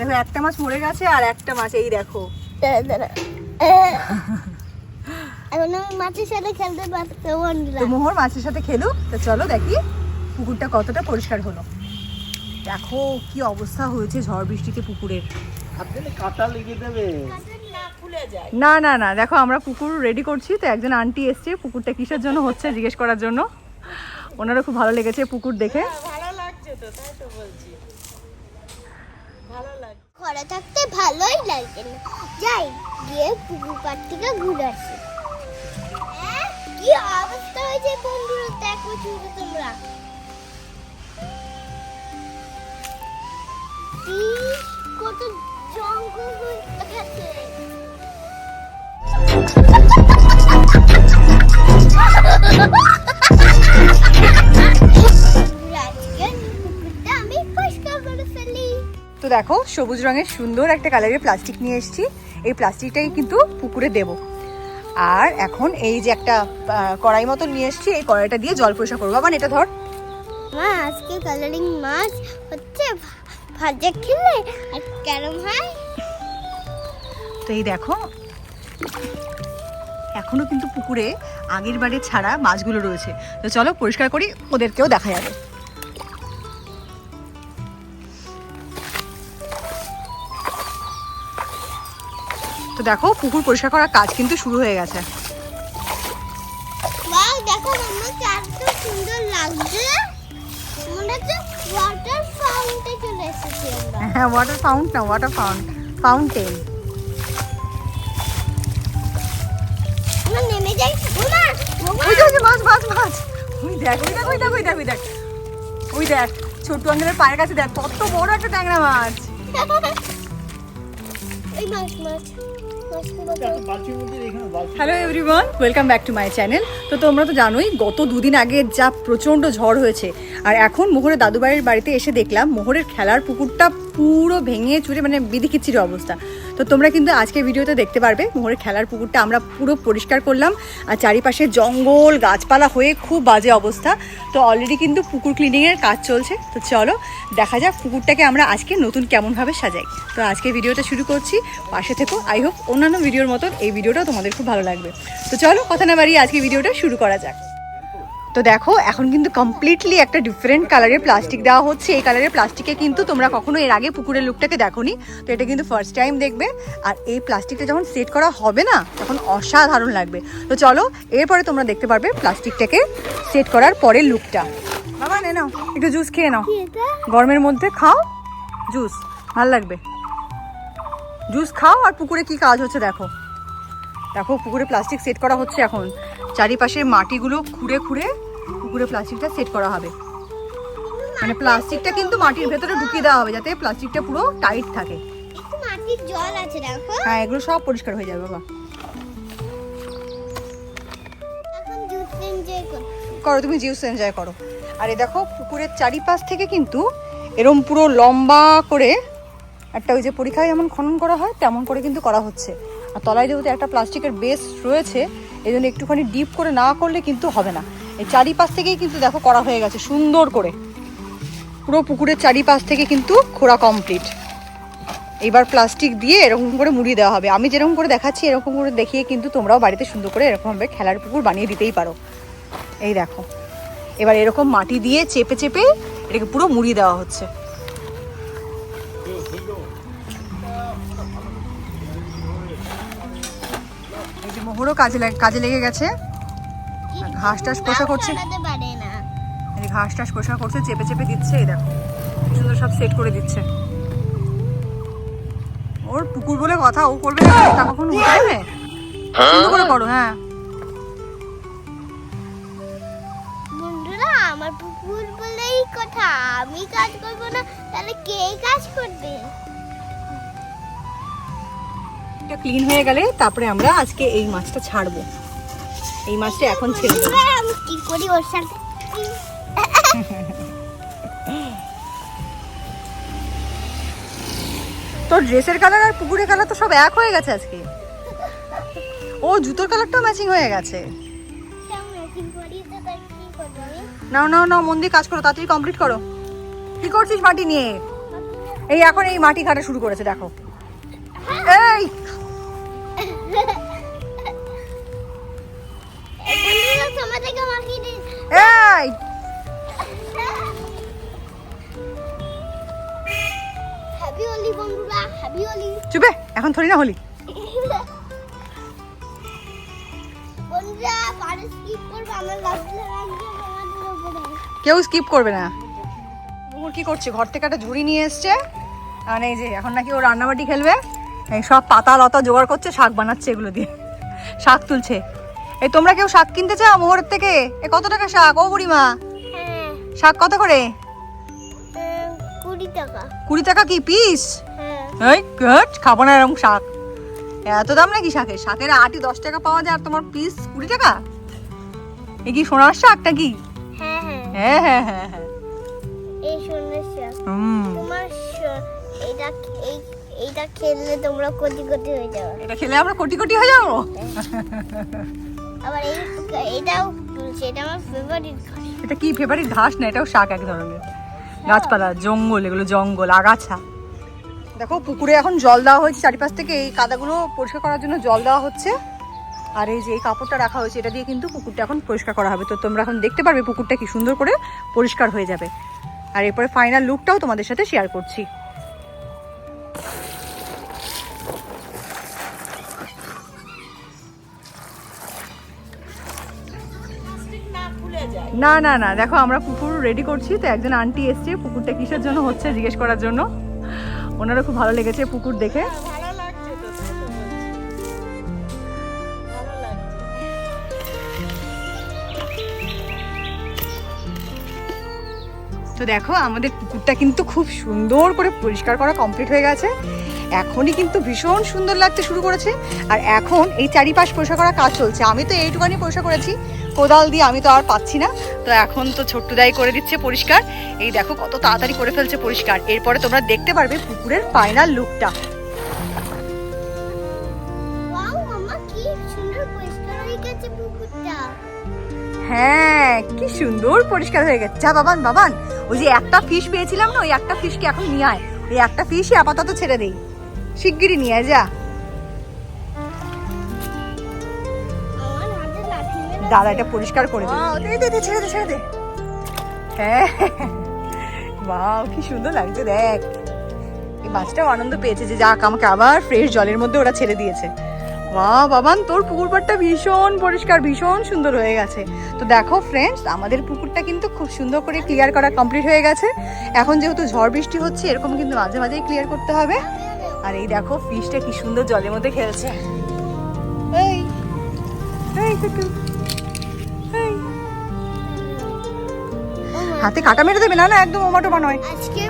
দেখো একটা মাছ মরে গেছে আর একটা মাছ এই দেখো। এখন আমি মাছের সাথে খেলতে পারবো বন্ধুরা। তো মোহর মাছের সাথে খেলুক। তো চলো দেখি পুকুরটা কতটা পরিষ্কার হলো। দেখো কি অবস্থা হয়েছে ঝড় বৃষ্টিতে পুকুরের। কাঁটা লেগে দেবে। না না না, দেখো আমরা পুকুর রেডি করছি। তো একজন আন্টি এসছে পুকুরটা কিসের জন্য হচ্ছে জিজ্ঞেস করার জন্য। ওনারও খুব ভালো লেগেছে পুকুর দেখে। ভালো লাগছে তো, তাই তো বলছি ভালো লাগছে। ঘরে থাকতে ভালোই লাগে না, যাই গিয়ে পুকুর পাড় থেকে ঘুরে আসি। কি অবস্থা হয়েছে বন্ধুরা, দেখো শুধু তোমরা। কত জঙ্গল দেখাচ্ছে। আমি পরিষ্কার করে ফেলি। তো দেখো সবুজ রঙের সুন্দর একটা কালারের প্লাস্টিক নিয়ে এসেছি। এই প্লাস্টিকটাই কিন্তু পুকুরে দেব। আর এখন এই যে একটা কড়াই মতো নিয়ে এসেছি, এই কড়াইটা দিয়ে জল পরিষ্কার করবো। বাবা এটা ধর। মা আজকে কালারিং মাছ হচ্ছে, ভাজা খেলে আর কেরম হয়। তো এই দেখো এখনো কিন্তু পুকুরে আগের বারে ছাড়া মাছগুলো রয়েছে। তো চলো পরিষ্কার করি, ওদেরকেও দেখা যাবে। তো দেখো পুকুর পরিষ্কার করার কাজ কিন্তু শুরু হয়ে গেছে। ওয়াও দেখো মাম্মা কত সুন্দর লাগছে। মনে হচ্ছে ওয়াটার ফাউন্টে চলে এসেছি আমরা। হ্যাঁ ওয়াটার ফাউন্ট না, ওয়াটার ফাউন্টেন। আমরা নেমে যাই। ওমা ওই যে মাছ মাছ মাছ, ওই দেখ ওই দেখ ওই দেখ ওই দেখ ওই দেখ ওই দেখ ছোট্ট আঙ্কেলের পায়ের কাছে দেখ কত বড় একটা ট্যাংরা মাছ। এই মাছ মাছ hello everyone, welcome back to my channel. তো তোমরা তো জানোই গত দুদিন আগে যা প্রচণ্ড ঝড় হয়েছে। আর এখন মোহরের দাদুবাড়ির বাড়িতে এসে দেখলাম মোহরের খেলার পুকুরটা পুরো ভেঙে চুরে মানে বিধিকিচ্ছির অবস্থা। তো তোমরা কিন্তু আজকের ভিডিওতে দেখতে পারবে মোহরের খেলার পুকুরটা আমরা পুরো পরিষ্কার করলাম। আর চারিপাশে জঙ্গল গাছপালা হয়ে খুব বাজে অবস্থা। তো অলরেডি কিন্তু পুকুর ক্লিনিংয়ের কাজ চলছে। তো চলো দেখা যাক পুকুরটাকে আমরা আজকে নতুন কেমনভাবে সাজাই। তো আজকে ভিডিওটা শুরু করছি, পাশে থেকো। আই হোপ অন্যান্য ভিডিওর মতন এই ভিডিওটাও তোমাদের খুব ভালো লাগবে। তো চলো কথা না বাড়িয়ে আজকে ভিডিওটা শুরু করা যাক। তো দেখো এখন কিন্তু কমপ্লিটলি একটা ডিফারেন্ট কালারের প্লাস্টিক দেওয়া হচ্ছে। এই কালারের প্লাস্টিকে কিন্তু তোমরা কখনো এর আগে পুকুরের লুকটাকে দেখোনি। তো এটা কিন্তু ফার্স্ট টাইম দেখবে। আর এই প্লাস্টিকটা যখন সেট করা হবে না তখন অসাধারণ লাগবে। তো চলো এরপরে তোমরা দেখতে পারবে প্লাস্টিকটাকে সেট করার পরের লুকটা। বাবা নে নাও একটু জুস খেয়ে নাও, গরমের মধ্যে খাও জুস, ভালো লাগবে। জুস খাও। আর পুকুরে কি কাজ হচ্ছে দেখো। দেখো পুকুরে প্লাস্টিক সেট করা হচ্ছে এখন। চারিপাশের মাটিগুলো খুঁড়ে খুঁড়ে পুকুরে প্লাস্টিকটা সেট করা হবে। মানে প্লাস্টিকটা কিন্তু মাটির ভেতরে ঢুকিয়ে দেওয়া হবে যাতে প্লাস্টিকটা পুরো টাইট থাকে। একটু মাটির জল আছে দেখো। হ্যাঁ এগুলো সব পরিষ্কার হয়ে যাবে বাবা। এখন জুস এনজয় করো তুমি জিউস এনজয় করো। আর এই দেখো পুকুরের চারিপাশ থেকে কিন্তু এরম পুরো লম্বা করে একটা ওই যে পরীক্ষায় যেমন খনন করা হয় তেমন করে কিন্তু করা হচ্ছে। আর তলায় যেহেতু একটা প্লাস্টিকের বেস রয়েছে এই জন্য একটুখানি ডিপ করে না করলে কিন্তু হবে না। এই চারিপাশ থেকেই কিন্তু দেখো করা হয়ে গেছে সুন্দর করে। পুরো পুকুরের চারিপাশ থেকে কিন্তু খোঁড়া কমপ্লিট। এইবার প্লাস্টিক দিয়ে এরকম করে মুড়িয়ে দেওয়া হবে। আমি যেরকম করে দেখাচ্ছি এরকম করে দেখিয়ে কিন্তু তোমরাও বাড়িতে সুন্দর করে এরকমভাবে খেলার পুকুর বানিয়ে দিতেই পারো। এই দেখো এবার এরকম মাটি দিয়ে চেপে চেপে এটাকে পুরো মুড়িয়ে দেওয়া হচ্ছে। এই যে মোহরও কাজে লেগে গেছে। ঘাস টাস কোষা করছে, পারে না। এই ঘাস টাস কোষা করছে, চেপে চেপে দিচ্ছে। এই দেখো সুন্দর সব সেট করে দিচ্ছে। ওর পুকুর বলে কথা, ও করবে না তা কখনো হবে? সুন্দর করে করো। হ্যাঁ বন্ধুরা আমার পুকুর বলেই কথা, আমি কাজ করবো না তাহলে কে কাজ করবে? এটা ক্লিন হয়ে গেলে তারপরে আমরা আজকে এই মাছটা ছাড়বো। এই মাছটা এখন ছেড়ে দেবো। আমি কি করি ওর সাথে? তোর ড্রেসের কালার আর পুকুরের কালার তো সব এক হয়ে গেছে আজকে। ও জুতোর কালারটাও ম্যাচিং হয়ে গেছে। নাও নাও নাও মন দিয়ে কাজ করো, তাড়াতাড়ি কমপ্লিট করো। কি করছিস মাটি নিয়ে? এই এখন এই মাটি কাটা শুরু করেছে দেখো। এই বন্ধুরা তোমাদেরকে মাখিয়ে দিই। এই হ্যাপি হোলি বন্ধুরা, হ্যাপি হোলি। চুপে, এখন থরি না হলি। বন্ধুরা পারে স্কিপ করবে, আমার লাগছে তোমাদের উপরে। কেউ স্কিপ করবে না। পুকুর কি করছে, ঘর থেকে একটা ঝুড়ি নিয়ে এসছে, আর এই যে এখন নাকি ও রান্নাবাটি খেলবে। এই সব পাতা লতা জোগাড় করছে, শাক বানাচ্ছে এগুলো দিয়ে, শাক তুলছে। এই তোমরা কেউ শাক কিনতে চাও মোহরের থেকে? এ কত টাকা শাক ও বুড়িমা? হ্যাঁ, শাক কত করে? 20 টাকা। 20 টাকা কি পিস? হ্যাঁ, এই গট, খাবো না এরকম শাক। এত দাম নাকি শাকের? শাকের আটি 10 টাকা পাওয়া যায় আর তোমার পিস 20 টাকা? এ কি সোনার শাকটা কি? হ্যাঁ, হ্যাঁ, হ্যাঁ হ্যাঁ হ্যাঁ হ্যাঁ। এই সুন্দর শাক। হুম, তোমার এইটা এইটা খেললে তোমরা কোটি কোটি হয়ে যাবে। এটা খেলে আমরা কোটি কোটি হয়ে যাবো। আবার এটাও তুলছে, এটা আমার ফেভারিট ঘাস। এটা কি ফেভারিট ঘাস না, এটাও শাক এক ধরনের। গাছপালা, জঙ্গল, এগুলো জঙ্গল, আগাছা। দেখো পুকুরে এখন জল দেওয়া হয়েছে চারিপাশ থেকে, এই কাদাগুলো পরিষ্কার করার জন্য জল দেওয়া হচ্ছে। আর এই যে এই কাপড়টা রাখা হয়েছে, এটা দিয়ে কিন্তু পুকুরটা এখন পরিষ্কার করা হবে। তো তোমরা এখন দেখতে পারবে পুকুরটা কি সুন্দর করে পরিষ্কার হয়ে যাবে। আর এরপরে ফাইনাল লুকটাও তোমাদের সাথে শেয়ার করছি। না খুলে যায়। না না না, দেখো আমরা পুকুর রেডি করছি, তো একজন আন্টি এসছে পুকুরটা কিসের জন্য হচ্ছে জিজ্ঞেস করার জন্য। ওনারও খুব ভালো লেগেছে পুকুর দেখে। ভালো লাগছে তো, তাই তো বলছি। ভালো লাগছে। তো দেখো আমাদের পুকুরটা কিন্তু খুব সুন্দর করে পরিষ্কার করা কমপ্লিট হয়ে গেছে। এখনই কিন্তু ভীষণ সুন্দর লাগতে শুরু করেছে। আর এখন এই চারিপাশ পরিষ্কার করার কাজ চলছে। আমি তো এইটুখানি পরিষ্কার করেছি কোদাল দিয়ে, আমি তো আর পাচ্ছি না। তো এখন তো ছোট্টুদাই করে দিচ্ছে পরিষ্কার। এই দেখো কত তাড়াতাড়ি করে ফেলছে পরিষ্কার। এরপরে তোমরা দেখতে পারবে পুকুরের ফাইনাল লুকটা। ওয়াও মামা, কি সুন্দর পরিষ্কার হয়ে গেছে পুকুরটা। হ্যাঁ, কি সুন্দর পরিষ্কার হয়ে গেছে। যা বাবান বাবান, ওই যে একটা ফিশ পেয়েছিলাম না, ওই একটা ফিশকে এখন নিয়ে আয়। ওই একটা ফিশই আপাতত ছেড়ে দেই, শিগগিরই নিয়ে আয় যা। আমার হাতে লাঠি মেরে দাদা এটা পরিষ্কার করে দে। দে দে, ছেড়ে দে ছেড়ে দে। হ্যাঁ, বাহ কি সুন্দর লাগছে দেখ। এই মাছটাও আনন্দ পেয়েছে যে যাক, আমাকে আবার ফ্রেশ জলের মধ্যে ওরা ছেড়ে দিয়েছে। বাহ বাবান, তোর পুকুর পাড়টা ভীষণ পরিষ্কার, ভীষণ সুন্দর হয়ে গেছে। তো দেখো ফ্রেন্ডস, আমাদের পুকুরটা কিন্তু খুব সুন্দর করে ক্লিয়ার করা কমপ্লিট হয়ে গেছে। এখন যেহেতু ঝড় বৃষ্টি হচ্ছে, এরকম কিন্তু মাঝে মাঝেই ক্লিয়ার করতে হবে। আর এই দেখো ফিশটা কি সুন্দর জলের মধ্যে খেলছে। এই এই কুটু, এই। হাতে কাটা মেরে দেবে না, না একদম ওমাটোমা নয়। আজকে